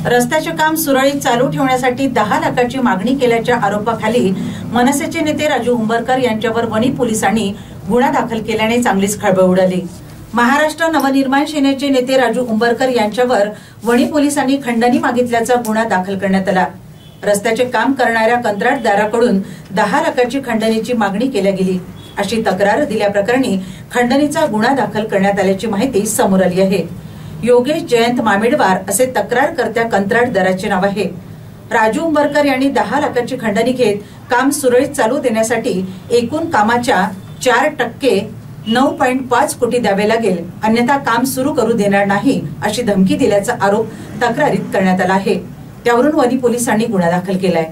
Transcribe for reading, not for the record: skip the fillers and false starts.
रस्त्याचे काम सुरळीत चालू ठेवण्यासाठी 10 लाखाची मागणी केल्याच्या आरोपाखाली मनसेचे नेते राजू उंबरकर यांच्यावर वणी पोलिसांनी गुन्हा दाखल केल्याने चांगलीच खळबळ उडाली। महाराष्ट्र नवनिर्माण सेनेचे नेते राजू उंबरकर यांच्यावर वणी पोलिसांनी खंडणी मागितल्याचा गुन्हा दाखल करण्यात आला। रस्त्याचे काम करणाऱ्या कंत्राटदाराकडून 10 लाखाची खंडणीची मागणी केली गेली अशी तक्रार दिल्याप्रकरणी खंडणीचा गुन्हा दाखल करण्यात आल्याची माहिती समोर आली आहे। योगेश जयंत मामेडवार असे तक्रारकर्त्या कंत्राटदाराचे नाव आहे। राजू उंबरकर यांनी 10 लाखाची खंडणी घेत काम सुरळीत चालू देण्यासाठी एकूण कामाच्या 4% 9.5 कोटी द्यावे लागेल, अन्यथा काम सुरू करू देणार नाही अशी धमकी दिल्याचा आरोप तक्रारीत करण्यात आला आहे। त्यावरून वणी पोलिसांनी गुन्हा दाखल केलाय।